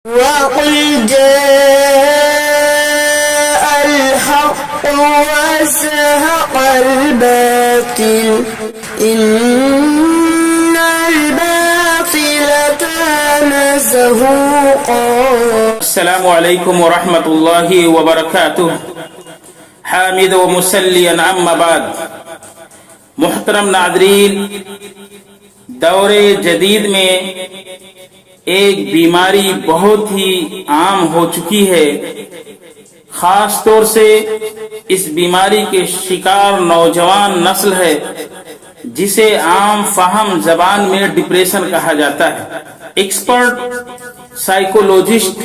وَقُلْ جَاءَ الْحَقُّ وَزَهَقَ الْبَاطِلُ إِنَّ الْبَاطِلَ كَانَ زَهُوقًا۔ السلام علیکم ورحمۃ اللہ وبرکاتہ۔ حامد و مسلیاً اما بعد، محترم ناظرین، دور جدید میں ایک بیماری بہت ہی عام ہو چکی ہے۔ خاص طور سے اس بیماری کے شکار نوجوان نسل ہے، جسے عام فہم زبان میں ڈپریشن کہا جاتا ہے۔ ایکسپرٹ سائیکولوجسٹ،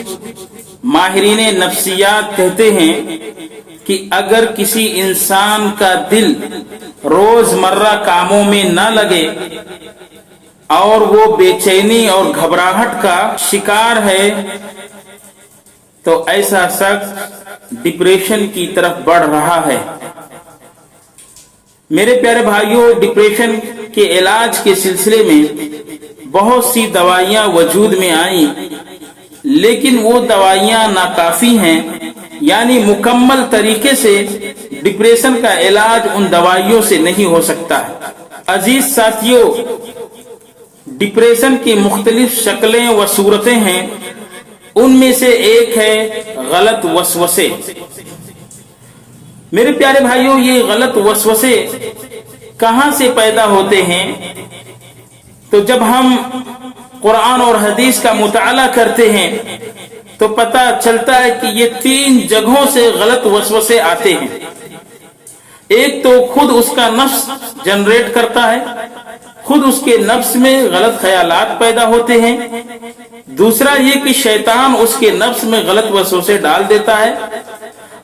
ماہرین نفسیات کہتے ہیں کہ اگر کسی انسان کا دل روزمرہ کاموں میں نہ لگے اور وہ بے چینی اور گھبراہٹ کا شکار ہے تو ایسا شخص ڈپریشن کی طرف بڑھ رہا ہے۔ میرے پیارے بھائیوں، ڈپریشن کے علاج کے سلسلے میں بہت سی دوائیاں وجود میں آئیں، لیکن وہ دوائیاں ناکافی ہیں، یعنی مکمل طریقے سے ڈپریشن کا علاج ان دوائیوں سے نہیں ہو سکتا۔ عزیز ساتھیوں، ڈپریشن کی مختلف شکلیں و صورتیں ہیں۔ ان میں سے ایک ہے غلط وسوسے۔ میرے پیارے بھائیوں، یہ غلط وسوسے کہاں سے پیدا ہوتے ہیں؟ تو جب ہم قرآن اور حدیث کا مطالعہ کرتے ہیں تو پتہ چلتا ہے کہ یہ 3 جگہوں سے غلط وسوسے آتے ہیں۔ ایک تو خود اس کا نفس جنریٹ کرتا ہے، خود اس کے نفس میں غلط خیالات پیدا ہوتے ہیں۔ دوسرا یہ کہ شیطان اس کے نفس میں غلط وسوسے ڈال دیتا ہے،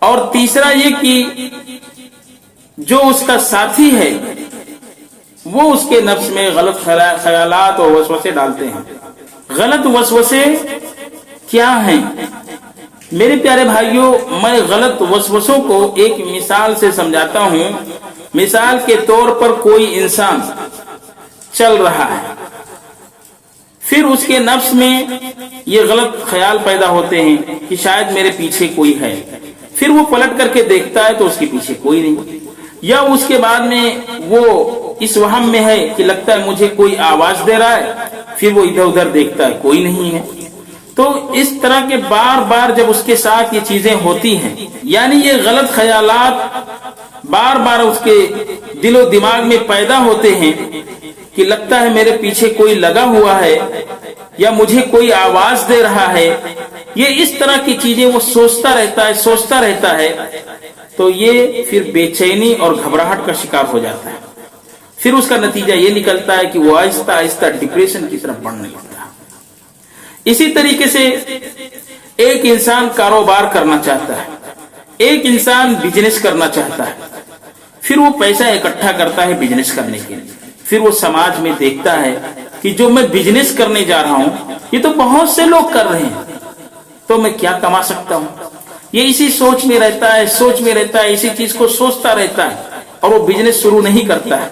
اور تیسرا یہ کہ جو اس کا ساتھی ہے وہ اس کے نفس میں غلط خیالات اور وسوسے ڈالتے ہیں۔ غلط وسوسے کیا ہیں؟ میرے پیارے بھائیوں، میں غلط وسوسوں کو ایک مثال سے سمجھاتا ہوں۔ مثال کے طور پر کوئی انسان چل رہا ہے، پھر اس کے نفس میں یہ غلط خیال پیدا ہوتے ہیں کہ شاید میرے پیچھے کوئی ہے، پھر وہ پلٹ کر کے دیکھتا ہے تو اس کے پیچھے کوئی نہیں، یا اس کے بعد میں وہ اس وہم میں ہے کہ لگتا ہے مجھے کوئی آواز دے رہا ہے، پھر وہ ادھر ادھر دیکھتا ہے کوئی نہیں ہے۔ تو اس طرح کے بار بار جب اس کے ساتھ یہ چیزیں ہوتی ہیں، یعنی یہ غلط خیالات بار بار اس کے دل و دماغ میں پیدا ہوتے ہیں کہ لگتا ہے میرے پیچھے کوئی لگا ہوا ہے یا مجھے کوئی آواز دے رہا ہے، یہ اس طرح کی چیزیں وہ سوچتا رہتا ہے تو یہ پھر بے چینی اور گھبراہٹ کا شکار ہو جاتا ہے۔ پھر اس کا نتیجہ یہ نکلتا ہے کہ وہ آہستہ آہستہ ڈپریشن کی طرف بڑھنے لگتا ہے۔ اسی طریقے سے ایک انسان کاروبار کرنا چاہتا ہے، ایک انسان بزنس کرنا چاہتا ہے، پھر وہ پیسہ اکٹھا کرتا ہے بزنس کرنے کے لیے، پھر وہ سماج میں دیکھتا ہے کہ جو میں بزنس کرنے جا رہا ہوں یہ تو بہت سے لوگ کر رہے ہیں، تو میں کیا کما سکتا ہوں؟ یہ اسی سوچ میں رہتا ہے، اسی چیز کو سوچتا رہتا ہے، اور وہ بزنس شروع نہیں کرتا ہے۔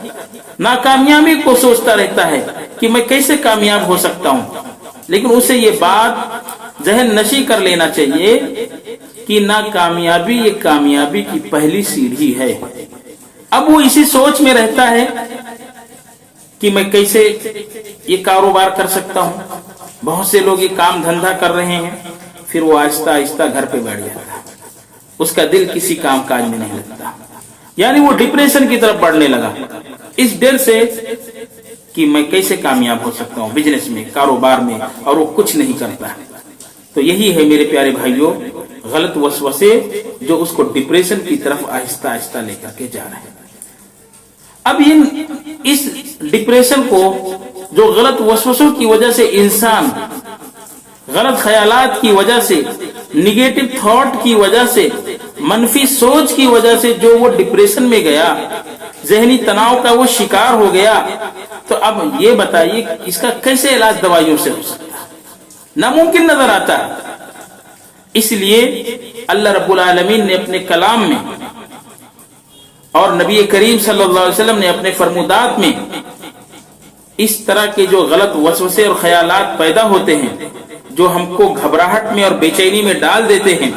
ناکامیابی کو سوچتا رہتا ہے کہ میں کیسے کامیاب ہو سکتا ہوں، لیکن اسے یہ بات ذہن نشی کر لینا چاہیے کہ ناکامیابی یہ کامیابی کی پہلی سیڑھی ہے۔ اب وہ اسی سوچ میں رہتا ہے کہ میں کیسے یہ کاروبار کر سکتا ہوں، بہت سے لوگ یہ کام دھندا کر رہے ہیں، پھر وہ آہستہ آہستہ گھر پہ بیٹھ جاتا ہے، اس کا دل کسی کام کاج میں نہیں لگتا، یعنی وہ ڈپریشن کی طرف بڑھنے لگا اس ڈر سے کہ میں کیسے کامیاب ہو سکتا ہوں بزنس میں، کاروبار میں، اور وہ کچھ نہیں کرتا ہے۔ تو یہی ہے میرے پیارے بھائیوں غلط وسوسے جو اس کو ڈپریشن کی طرف آہستہ آہستہ لے کر کے جا رہے ہیں۔ اب اس ڈپریشن کو جو غلط وسوسوں کی وجہ سے انسان غلط خیالات کی وجہ سے، نگیٹو تھاٹ کی وجہ سے، منفی سوچ کی وجہ سے جو وہ ڈپریشن میں گیا، ذہنی تناؤ کا وہ شکار ہو گیا، تو اب یہ بتائیے اس کا کیسے علاج دوائیوں سے ہو سکتا ہے؟ ناممکن نظر آتا ہے۔ اس لیے اللہ رب العالمین نے اپنے کلام میں اور نبی کریم صلی اللہ علیہ وسلم نے اپنے فرمودات میں اس طرح کے جو غلط وسوسے اور خیالات پیدا ہوتے ہیں جو ہم کو گھبراہٹ میں اور بے چینی میں ڈال دیتے ہیں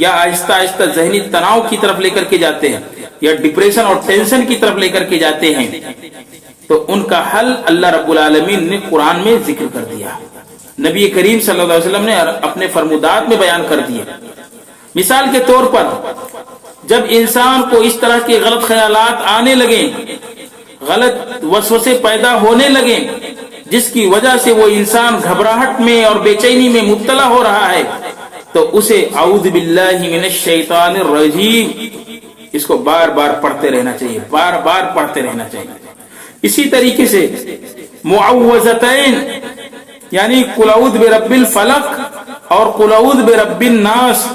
یا آہستہ آہستہ ذہنی تناؤ کی طرف لے کر کے جاتے ہیں یا ڈپریشن اور ٹینشن کی طرف لے کر کے جاتے ہیں، تو ان کا حل اللہ رب العالمین نے قرآن میں ذکر کر دیا، نبی کریم صلی اللہ علیہ وسلم نے اپنے فرمودات میں بیان کر دیا۔ مثال کے طور پر جب انسان کو اس طرح کے غلط خیالات آنے لگیں، غلط وسوسے پیدا ہونے لگیں جس کی وجہ سے وہ انسان گھبراہٹ میں اور بے چینی میں مبتلا ہو رہا ہے، تو اسے اعوذ باللہ من الشیطان الرجیم اس کو بار بار پڑھتے رہنا چاہیے، بار بار پڑھتے رہنا چاہیے۔ اسی طریقے سے معوذتین یعنی قل اعوذ برب الفلق اور قل اعوذ برب الناس،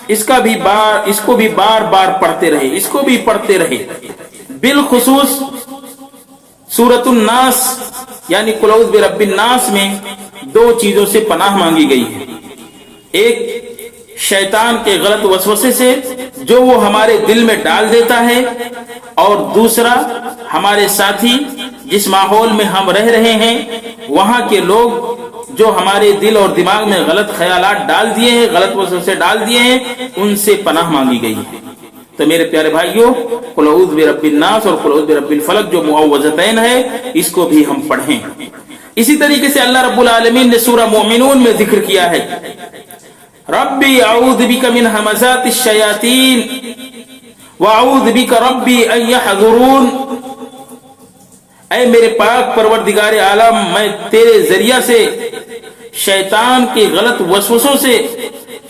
اس کو بھی بار بار پڑھتے رہے، اس کو بھی پڑھتے رہے۔ بالخصوص سورۃ الناس یعنی قل اعوذ برب الناس میں دو چیزوں سے پناہ مانگی گئی ہے، ایک شیطان کے غلط وسوسے سے جو وہ ہمارے دل میں ڈال دیتا ہے، اور دوسرا ہمارے ساتھی جس ماحول میں ہم رہ رہے ہیں وہاں کے لوگ جو ہمارے دل اور دماغ میں غلط خیالات ڈال دیے ہیں، غلط وسوسے ڈال دیے ہیں، ان سے پناہ مانگی گئی ہے۔ تو میرے پیارے بھائیوں، قل اعوذ برب الناس اور قل اعوذ برب الفلق جو معوذتین ہے اس کو بھی ہم پڑھیں۔ اسی طریقے سے اللہ رب العالمین نے سورہ مومنون میں ذکر کیا ہے، ربی اعوذ بک من ہمزات الشیاطین واعوذ بک ربی ان یحضرون، اے میرے پاک پروردگار عالم، میں تیرے ذریعہ سے شیطان کے غلط وسوسوں سے،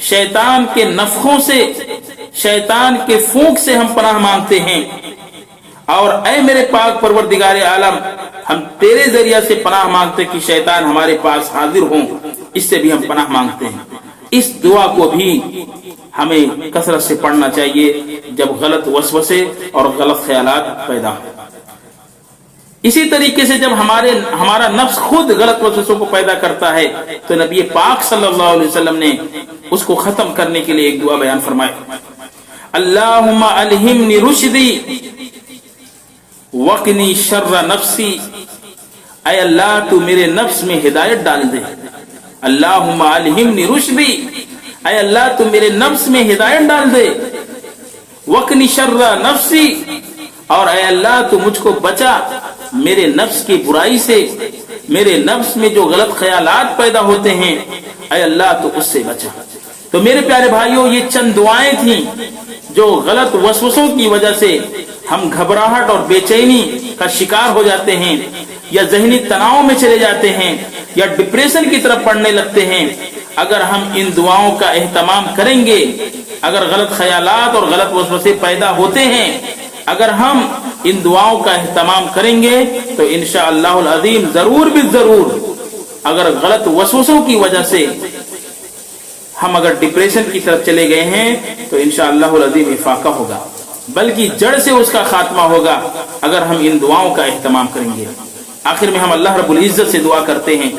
شیطان کے نفخوں سے، شیطان کے پھونک سے ہم پناہ مانگتے ہیں، اور اے میرے پاک پروردگار عالم ہم تیرے ذریعہ سے پناہ مانگتے کہ شیطان ہمارے پاس حاضر ہوں، اس سے بھی ہم پناہ مانگتے ہیں۔ اس دعا کو بھی ہمیں کثرت سے پڑھنا چاہیے جب غلط وسوسے اور غلط خیالات پیدا ہوں۔ اسی طریقے سے جب ہمارا نفس خود غلط وسوسوں کو پیدا کرتا ہے تو نبی پاک صلی اللہ علیہ وسلم نے اس کو ختم کرنے کے لیے ایک دعا بیان فرمائی، اللہم الہمنی رشدی وقنی شر نفسی، اے اللہ تو میرے نفس میں ہدایت ڈال دے، اللہم الہمنی رشدی، اے اللہ تو میرے نفس میں ہدایت ڈال دے، وقنی شر نفسی، اور اے اللہ تو مجھ کو بچا میرے نفس کی برائی سے، میرے نفس میں جو غلط خیالات پیدا ہوتے ہیں اے اللہ تو اس سے بچا۔ تو میرے پیارے بھائیوں، یہ چند دعائیں تھیں جو غلط وسوسوں کی وجہ سے ہم گھبراہٹ اور بے چینی کا شکار ہو جاتے ہیں یا ذہنی تناؤ میں چلے جاتے ہیں یا ڈپریشن کی طرف پڑنے لگتے ہیں۔ اگر ہم ان دعاؤں کا اہتمام کریں گے، اگر غلط خیالات اور غلط وسوسے پیدا ہوتے ہیں، اگر ہم ان دعاؤں کا اہتمام کریں گے تو انشاءاللہ العظیم ضرور بالضرور اگر غلط وسوسوں کی وجہ سے ہم اگر ڈپریشن کی طرف چلے گئے ہیں تو انشاءاللہ العظیم افاقہ ہوگا، بلکہ جڑ سے اس کا خاتمہ ہوگا اگر ہم ان دعاؤں کا اہتمام کریں گے۔ آخر میں ہم اللہ رب العزت سے دعا کرتے ہیں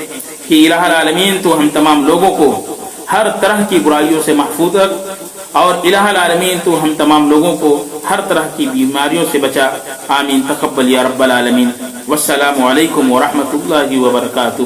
کہ الہ العالمین تو ہم تمام لوگوں کو ہر طرح کی برائیوں سے محفوظ رکھ، اور الہ العالمین تو ہم تمام لوگوں کو ہر طرح کی بیماریوں سے بچا، آمین، تقبل یا رب العالمین۔ والسلام علیکم ورحمۃ اللہ وبرکاتہ۔